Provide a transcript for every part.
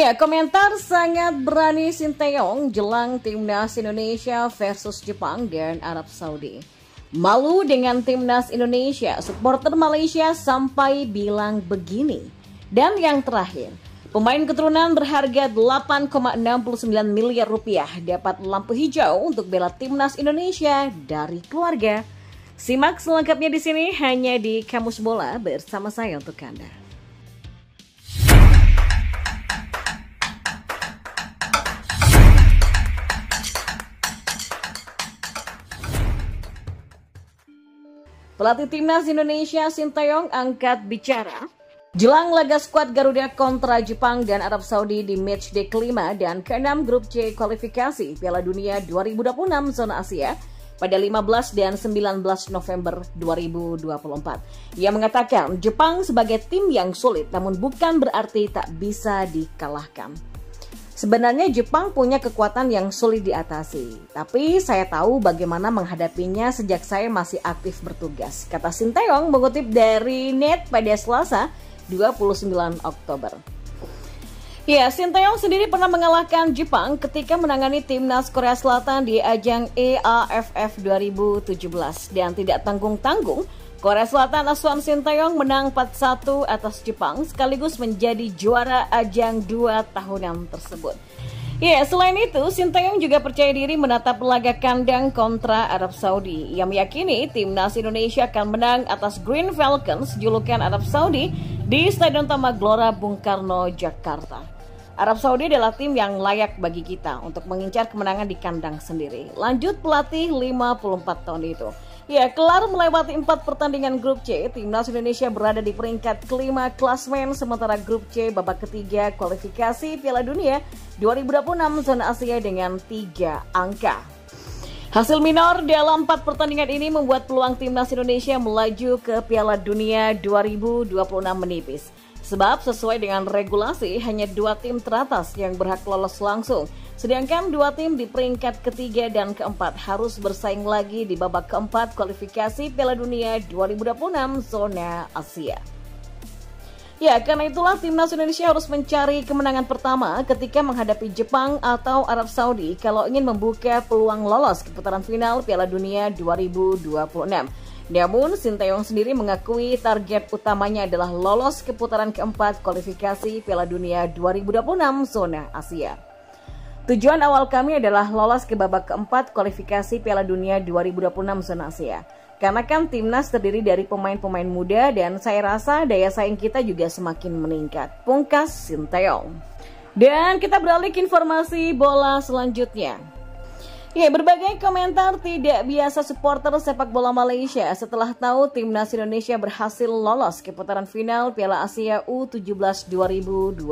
Ya, komentar sangat berani Sinteyong jelang timnas Indonesia versus Jepang dan Arab Saudi. Malu dengan timnas Indonesia, supporter Malaysia sampai bilang begini. Dan yang terakhir, pemain keturunan berharga 8,69 miliar rupiah dapat lampu hijau untuk bela timnas Indonesia dari keluarga. Simak selengkapnya di sini hanya di Kamus Bola bersama saya untuk Anda. Pelatih timnas Indonesia Sinteyong angkat bicara jelang laga skuad Garuda kontra Jepang dan Arab Saudi di matchday kelima dan ke-6 grup C kualifikasi Piala Dunia 2026 zona Asia pada 15 dan 19 November 2024. Ia mengatakan Jepang sebagai tim yang sulit namun bukan berarti tak bisa dikalahkan. Sebenarnya Jepang punya kekuatan yang sulit diatasi, tapi saya tahu bagaimana menghadapinya sejak saya masih aktif bertugas, kata Sinteyong mengutip dari NET pada Selasa 29 Oktober. Ya, Sinteyong sendiri pernah mengalahkan Jepang ketika menangani timnas Korea Selatan di ajang AFF 2017 dan tidak tanggung-tanggung. Korea Selatan asuhan Sinteyong menang 4-1 atas Jepang sekaligus menjadi juara ajang 2 tahunan tersebut. Ya, selain itu, Sinteyong juga percaya diri menatap laga kandang kontra Arab Saudi. Ia meyakini timnas Indonesia akan menang atas Green Falcons, julukan Arab Saudi, di Stadion Utama Gelora Bung Karno, Jakarta. Arab Saudi adalah tim yang layak bagi kita untuk mengincar kemenangan di kandang sendiri. Lanjut pelatih 54 tahun itu. Ya, kelar melewati 4 pertandingan grup C, timnas Indonesia berada di peringkat kelima klasmen, sementara grup C babak ketiga kualifikasi Piala Dunia 2026 zona Asia dengan 3 angka. Hasil minor dalam 4 pertandingan ini membuat peluang timnas Indonesia melaju ke Piala Dunia 2026 menipis. Sebab sesuai dengan regulasi hanya 2 tim teratas yang berhak lolos langsung. Sedangkan 2 tim di peringkat ketiga dan keempat harus bersaing lagi di babak keempat kualifikasi Piala Dunia 2026 zona Asia. Ya, karena itulah timnas Indonesia harus mencari kemenangan pertama ketika menghadapi Jepang atau Arab Saudi kalau ingin membuka peluang lolos ke putaran final Piala Dunia 2026. Namun, Sinteyong sendiri mengakui target utamanya adalah lolos ke putaran keempat kualifikasi Piala Dunia 2026 zona Asia. Tujuan awal kami adalah lolos ke babak keempat kualifikasi Piala Dunia 2026 zona Asia. Karena kan timnas terdiri dari pemain-pemain muda dan saya rasa daya saing kita juga semakin meningkat. Pungkas Sinteyong. Dan kita beralih ke informasi bola selanjutnya. Ya, berbagai komentar tidak biasa supporter sepak bola Malaysia setelah tahu timnas Indonesia berhasil lolos ke putaran final Piala Asia U17 2025.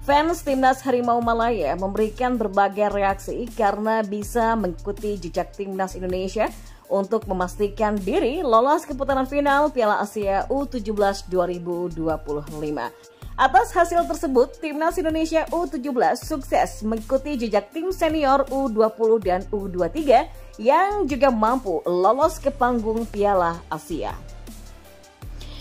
Fans timnas Harimau Malaya memberikan berbagai reaksi karena bisa mengikuti jejak timnas Indonesia untuk memastikan diri lolos ke putaran final Piala Asia U17 2025. Atas hasil tersebut, timnas Indonesia U17 sukses mengikuti jejak tim senior U20 dan U23 yang juga mampu lolos ke panggung Piala Asia.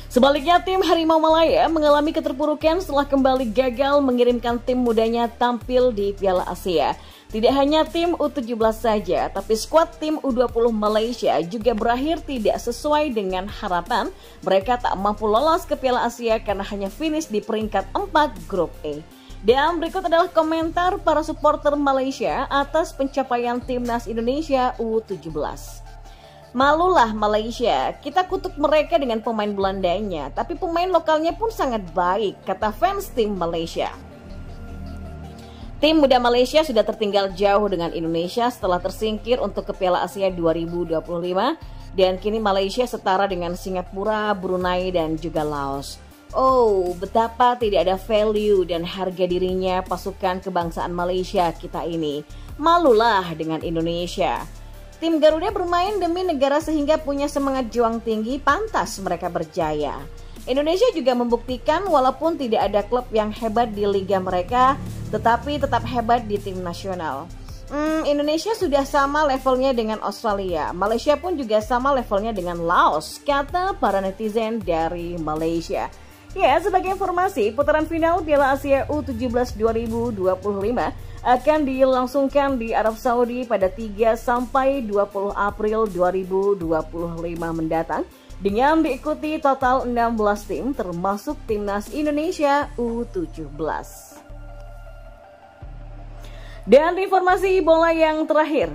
Sebaliknya, tim Harimau Malaya mengalami keterpurukan setelah kembali gagal mengirimkan tim mudanya tampil di Piala Asia. Tidak hanya tim U17 saja, tapi skuad tim U20 Malaysia juga berakhir tidak sesuai dengan harapan. Mereka tak mampu lolos ke Piala Asia karena hanya finish di peringkat 4 grup E. Dan berikut adalah komentar para supporter Malaysia atas pencapaian timnas Indonesia U17. Malulah Malaysia, kita kutuk mereka dengan pemain Belandanya, tapi pemain lokalnya pun sangat baik, kata fans tim Malaysia. Tim muda Malaysia sudah tertinggal jauh dengan Indonesia setelah tersingkir untuk ke Piala Asia 2025 dan kini Malaysia setara dengan Singapura, Brunei dan juga Laos. Oh, betapa tidak ada value dan harga dirinya pasukan kebangsaan Malaysia kita ini. Malulah dengan Indonesia. Tim Garuda bermain demi negara sehingga punya semangat juang tinggi, pantas mereka berjaya. Indonesia juga membuktikan walaupun tidak ada klub yang hebat di liga mereka, tetapi tetap hebat di tim nasional. Indonesia sudah sama levelnya dengan Australia. Malaysia pun juga sama levelnya dengan Laos, kata para netizen dari Malaysia. Ya, sebagai informasi, putaran final Piala Asia U17 2025 akan dilangsungkan di Arab Saudi pada 3 sampai 20 April 2025 mendatang dengan diikuti total 16 tim termasuk Timnas Indonesia U17. Dan informasi bola yang terakhir.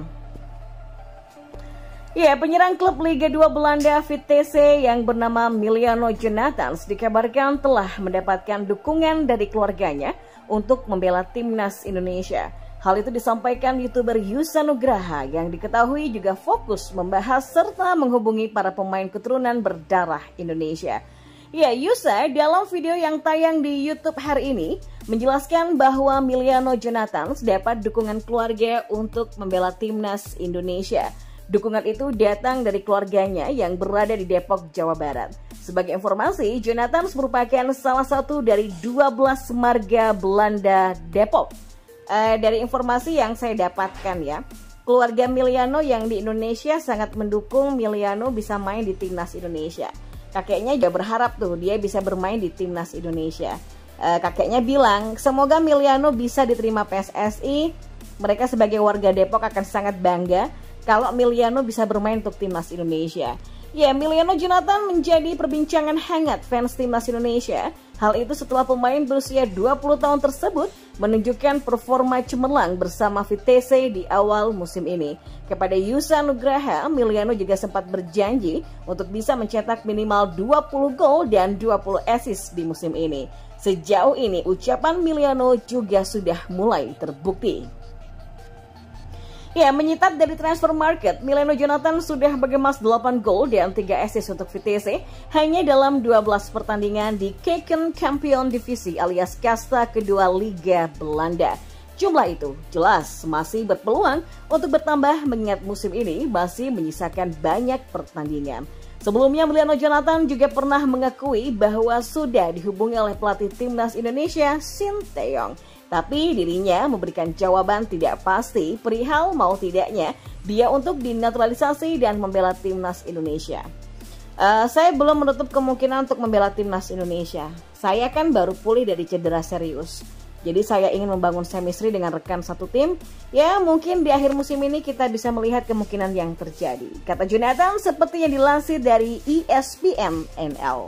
Ya, penyerang klub Liga 2 Belanda Vitesse yang bernama Miliano Jonathans dikabarkan telah mendapatkan dukungan dari keluarganya untuk membela Timnas Indonesia. Hal itu disampaikan YouTuber Yusa Nugraha yang diketahui juga fokus membahas serta menghubungi para pemain keturunan berdarah Indonesia. Ya, Yusa dalam video yang tayang di YouTube hari ini menjelaskan bahwa Miliano Jonathans dapat dukungan keluarga untuk membela Timnas Indonesia. Dukungan itu datang dari keluarganya yang berada di Depok, Jawa Barat. Sebagai informasi, Jonathans merupakan salah satu dari 12 marga Belanda Depok. Dari informasi yang saya dapatkan ya, keluarga Miliano yang di Indonesia sangat mendukung Miliano bisa main di Timnas Indonesia. Kakeknya juga berharap tuh dia bisa bermain di Timnas Indonesia. Kakeknya bilang, semoga Miliano bisa diterima PSSI. Mereka sebagai warga Depok akan sangat bangga kalau Miliano bisa bermain untuk Timnas Indonesia. Ya, Miliano Jonathans menjadi perbincangan hangat fans Timnas Indonesia. Hal itu setelah pemain berusia 20 tahun tersebut menunjukkan performa cemerlang bersama Vitesse di awal musim ini. Kepada Yusa Nugraha, Miliano juga sempat berjanji untuk bisa mencetak minimal 20 gol dan 20 assist di musim ini. Sejauh ini, ucapan Miliano juga sudah mulai terbukti. Ya, menyitat dari transfer market, Miliano Jonathans sudah bergemas 8 gol dan 3 assist untuk Vitesse hanya dalam 12 pertandingan di Keukenkampioen Divisi alias kasta kedua Liga Belanda. Jumlah itu jelas masih berpeluang untuk bertambah mengingat musim ini masih menyisakan banyak pertandingan. Sebelumnya, Miliano Jonathans juga pernah mengakui bahwa sudah dihubungi oleh pelatih Timnas Indonesia, Sinteyong. Tapi dirinya memberikan jawaban tidak pasti perihal mau tidaknya dia untuk dinaturalisasi dan membela Timnas Indonesia. Saya belum menutup kemungkinan untuk membela Timnas Indonesia. Saya kan baru pulih dari cedera serius. Jadi saya ingin membangun chemistry dengan rekan satu tim. Ya, mungkin di akhir musim ini kita bisa melihat kemungkinan yang terjadi. Kata Jonathans seperti yang dilansir dari ESPN NL.